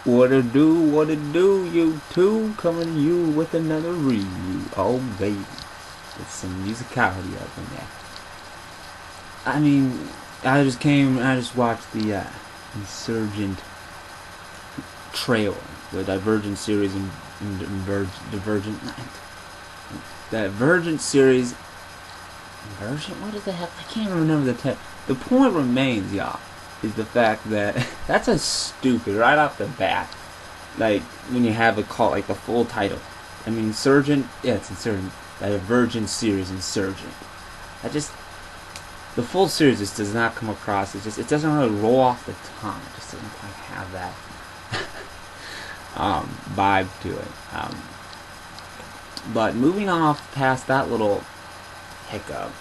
What it do, you two, coming to you with another review. Oh baby, it's some musicality up in there. I mean, I just watched the Insurgent trailer, the Divergent Series and Divergent Series. Divergent? What is the heck? I can't even remember the title. The point remains, y'all, is the fact that that's a stupid right off the bat. Like when you have it called like the full title. I mean, Insurgent. Yeah, it's Insurgent. The Divergent Series, Insurgent. The full series just does not come across. It doesn't really roll off the tongue. It just doesn't quite have that vibe to it. But moving off past that little hiccup,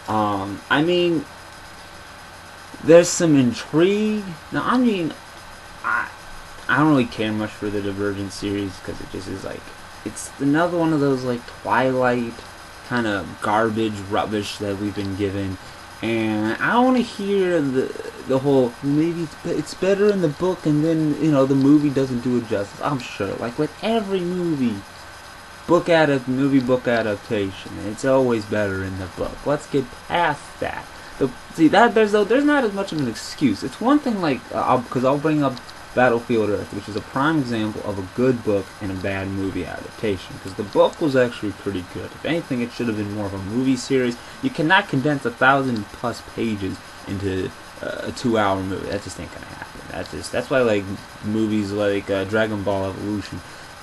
I mean, there's some intrigue. Now, I mean, I don't really care much for the Divergent series because it just is like, it's another one of those like Twilight kind of garbage rubbish that we've been given. And I don't want to hear the whole maybe it's better in the book and then the movie doesn't do it justice. I'm sure, like with every movie book adaptation, it's always better in the book. Let's get past that. There's not as much of an excuse. It's one thing like because I'll bring up Battlefield Earth, which is a prime example of a good book and a bad movie adaptation, because the book was actually pretty good. If anything, it should have been more of a movie series. You cannot condense 1,000+ pages into a 2-hour movie. That just ain't gonna happen. That's why like movies like Dragon Ball Evolution,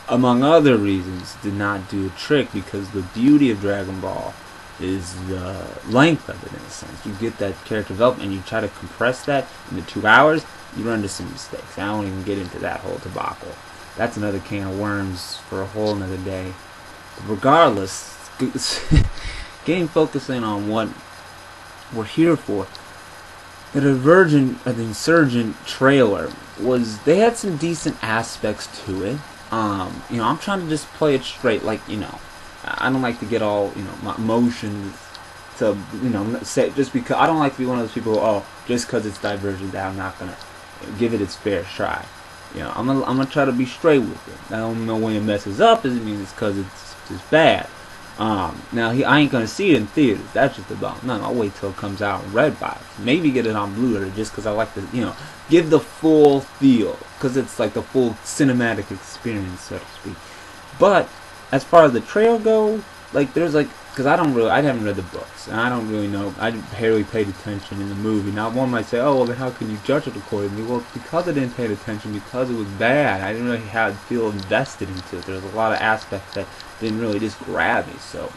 among other reasons, did not do a trick, because the beauty of Dragon Ball is the length of it. In a sense, you get that character development and you try to compress that into 2 hours, you run into some mistakes. I won't even get into that whole debacle. That's another can of worms for a whole another day. But regardless, focusing on what we're here for, the Insurgent trailer they had some decent aspects to it. I'm trying to just play it straight, like, I don't like to get all, my emotions to, say, just because, I don't like to be one of those people who, just because it's Divergent, that I'm not going to give it its fair try. I'm gonna try to be straight with it. I don't know when it messes up, doesn't mean it's because it's just bad. Now, I ain't gonna see it in theaters. That's just about none. I'll wait till it comes out in Redbox. Maybe get it on Blu-ray, just because I like to, give the full feel, because it's like the full cinematic experience, so to speak. But as far as the trailer goes, like because I haven't read the books, and I don't really know. I barely paid attention in the movie. Now, one might say, "Oh, well, then how can you judge it accordingly?" Well, because I didn't pay attention, because it was bad. I didn't really feel invested into it. There's a lot of aspects that didn't really just grab me. So,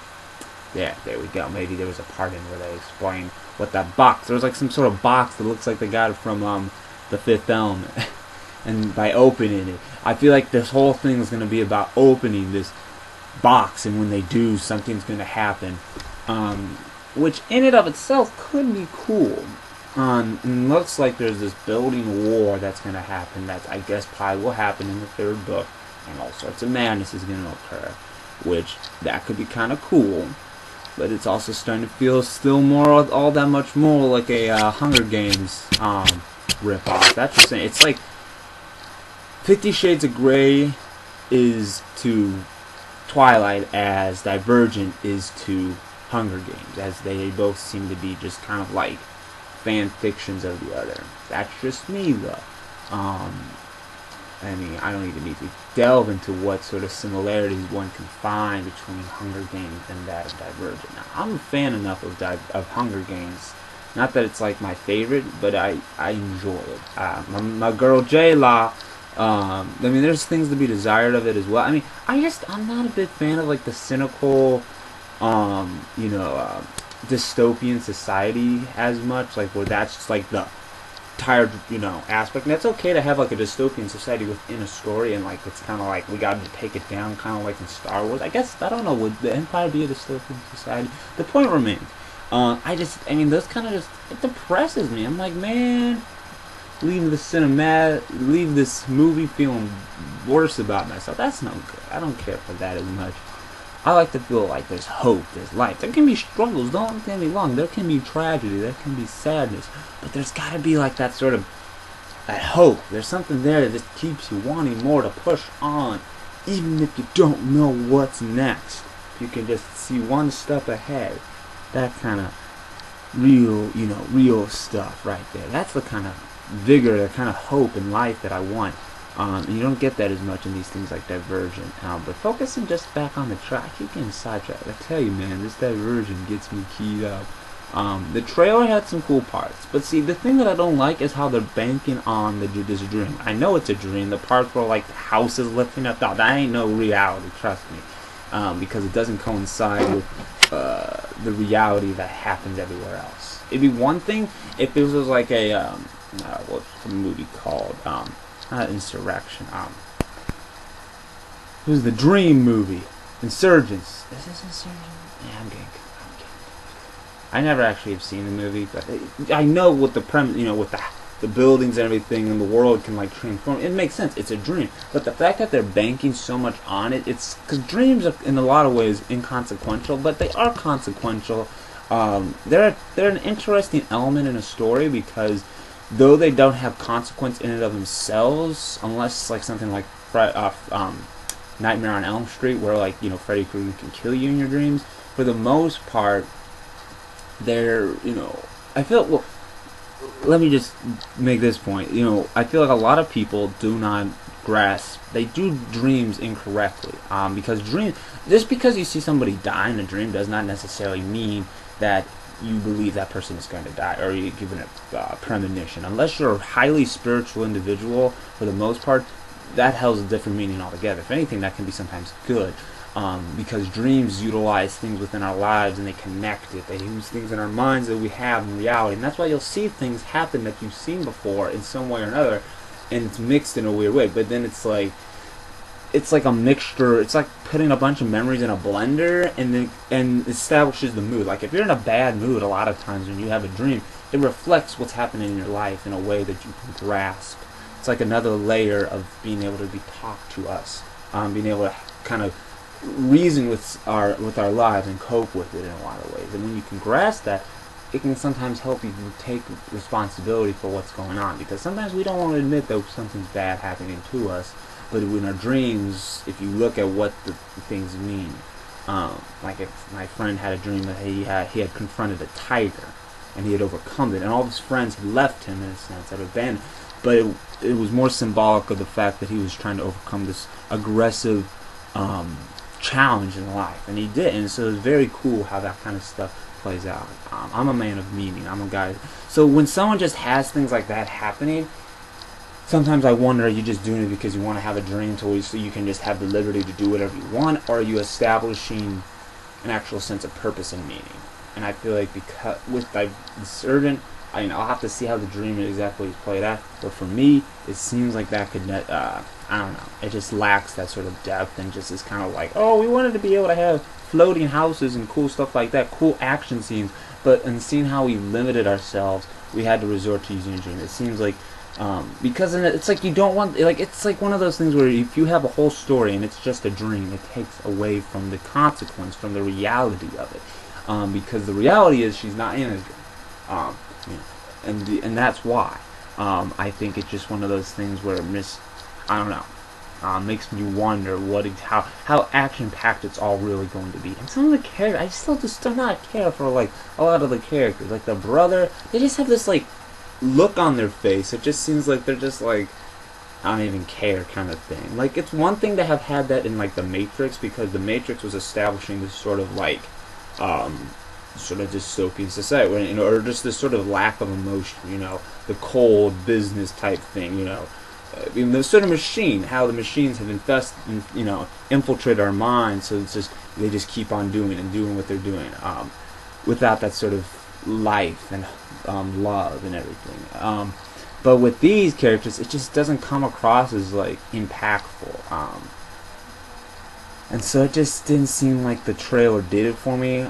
yeah, there we go. Maybe there was a part in where they explained what that box. There was like some sort of box that looks like they got it from The Fifth Element, and by opening it, I feel like this whole thing is going to be about opening this box, and when they do, something's going to happen, which in and of itself could be cool. And looks like there's this building war that's going to happen, that I guess probably will happen in the third book, and all sorts of madness is going to occur, which that could be kind of cool. But it's also starting to feel still all that much more like a Hunger Games ripoff. That's just saying. It's like 50 Shades of Grey is to Twilight as Divergent is to Hunger Games, as they both seem to be just kind of like fan fictions of the other. That's just me, though. I mean, I don't even need to delve into what sort of similarities one can find between Hunger Games and that of Divergent. Now, I'm a fan enough of Hunger Games. Not that it's like my favorite, but I enjoy it. My girl J-La, I mean, there's things to be desired of it as well. I mean, I'm not a big fan of like the cynical, dystopian society as much, like where that's just like the tired, aspect. And that's okay to have like a dystopian society within a story, and like it's kind of like we got to take it down, kind of like in Star Wars. I guess, I don't know, would the Empire be a dystopian society? The point remains. Those kind of just, it depresses me. I'm like, man, leave this movie feeling worse about myself. That's no good. I don't care for that as much. I like to feel like there's hope, there's life. There can be struggles, don't get me wrong. There can be tragedy, there can be sadness. But there's got to be like that sort of that hope. There's something there that just keeps you wanting more to push on, even if you don't know what's next. You can just see one step ahead. That kind of real, real stuff right there. That's the kind of vigor, the kind of hope in life that I want. And you don't get that as much in these things like Divergent. But focusing just back on the track, I keep getting sidetracked. I tell you, man, this Divergent gets me keyed up. The trailer had some cool parts, but see, the thing that I don't like is how they're banking on this dream. I know it's a dream. The parts where like the house is lifting up, that ain't no reality. Trust me, because it doesn't coincide with the reality that happens everywhere else. It'd be one thing if it was like a what's the movie called? Not Insurrection. It was the Dream movie, Insurgents. Is this Insurgent? Yeah, I'm getting. I never actually have seen the movie, but I know what the premise, with the buildings and everything, and the world can like transform. It makes sense. It's a dream, but the fact that they're banking so much on it, it's because dreams are in a lot of ways inconsequential, but they are consequential. They're an interesting element in a story because though they don't have consequence in and of themselves, unless it's like something like Nightmare on Elm Street, where like Freddy Krueger can kill you in your dreams. For the most part, they're I feel let me just make this point. I feel like a lot of people do not grasp. They do dreams incorrectly. Because just because you see somebody die in a dream does not necessarily mean that you believe that person is going to die, or you're given a premonition. Unless you're a highly spiritual individual, for the most part, that has a different meaning altogether. If anything, that can be sometimes good. Because dreams utilize things within our lives and they connect it. They use things in our minds that we have in reality. And that's why you'll see things happen that you've seen before in some way or another, and it's mixed in a weird way. But then it's like a mixture. It's like putting a bunch of memories in a blender and establishes the mood. Like if you're in a bad mood, a lot of times when you have a dream, it reflects what's happening in your life in a way that you can grasp. It's like another layer of being able to be talked to us, being able to kind of reason with our lives and cope with it in a lot of ways. And when you can grasp that, it can sometimes help you take responsibility for what's going on, because sometimes we don't want to admit that something's bad happening to us. But in our dreams, if you look at what the things mean, like if my friend had a dream that he had confronted a tiger and he had overcome it, and all of his friends had left him in a sense, had abandoned. But it was more symbolic of the fact that he was trying to overcome this aggressive challenge in life, and he did. And so it's very cool how that kind of stuff plays out. I'm a man of meaning. I'm a guy. So when someone just has things like that happening, sometimes I wonder, are you just doing it because you want to have a dream so you can just have the liberty to do whatever you want, or are you establishing an actual sense of purpose and meaning? And I feel like because with Divergent, I'll have to see how the dream exactly is played out. But for me, it seems like that could I don't know. It just lacks that sort of depth, and just is kind of like, oh, we wanted to be able to have floating houses and cool stuff like that, cool action scenes. But in seeing how we limited ourselves, we had to resort to using a dream. It seems like because it's like you don't want, like it's like one of those things where if you have a whole story and it's just a dream, it takes away from the consequence, from the reality of it. Because the reality is she's not in a dream. And that's why I think it's just one of those things where I don't know, makes me wonder how action packed it's all really going to be. And some of the characters, I still just do not care for like a lot of the characters. Like the brother, they just have this like look on their face. It just seems like they're just like, I don't even care kind of thing. Like it's one thing to have had that in like the Matrix, because the Matrix was establishing this sort of like sort of dystopian society, or just this sort of lack of emotion, the cold business type thing, the sort of machine, how the machines have infiltrated our minds, so it's just they just keep on doing what they're doing, without that sort of life and love and everything. But with these characters, it just doesn't come across as like impactful. And so it just didn't seem like the trailer did it for me.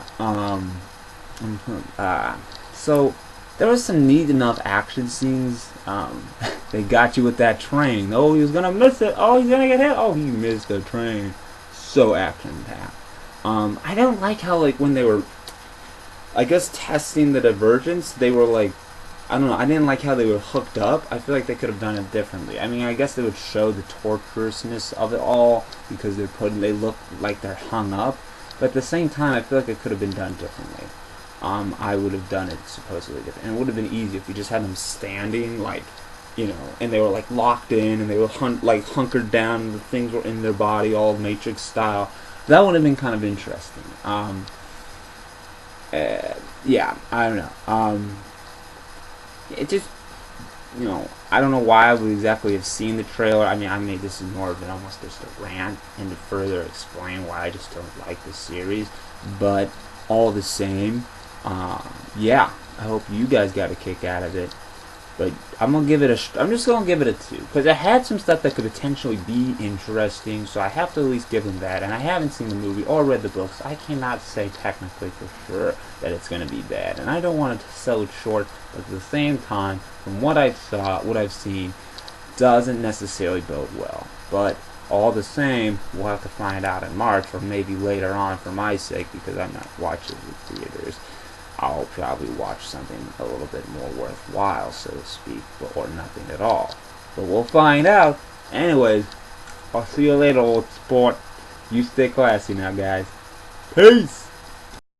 So there was some neat enough action scenes. They got you with that train. Oh, he was gonna miss it. Oh, he's gonna get hit. Oh, he missed the train. So action packed. I don't like how like when they were, I guess, testing the Divergence, they were like I don't know. I didn't like how they were hooked up. I feel like they could have done it differently. I mean, I guess they would show the torturousness of it all because they look like they're hung up. But at the same time, I feel like it could have been done differently. I would have done it supposedly different, and it would have been easy if you just had them standing, like, you know, and they were like locked in, and they were hunkered down, and the things were in their body, all Matrix style. That would have been kind of interesting. Yeah, I don't know. It just, you know, I don't know why I would exactly have seen the trailer. I mean, this is more of an almost just a rant and to further explain why I just don't like the series. But all the same, yeah, I hope you guys got a kick out of it. But I'm just gonna give it a 2 because it had some stuff that could potentially be interesting. So I have to at least give them that. And I haven't seen the movie or read the books. I cannot say technically for sure that it's gonna be bad. And I don't want to sell it short. But at the same time, from what I've seen, doesn't necessarily bode well. But all the same, we'll have to find out in March or maybe later on for my sake because I'm not watching the theaters. I'll probably watch something a little bit more worthwhile, so to speak, or nothing at all. But we'll find out. Anyways, I'll see you later, old sport. You stay classy now, guys. Peace!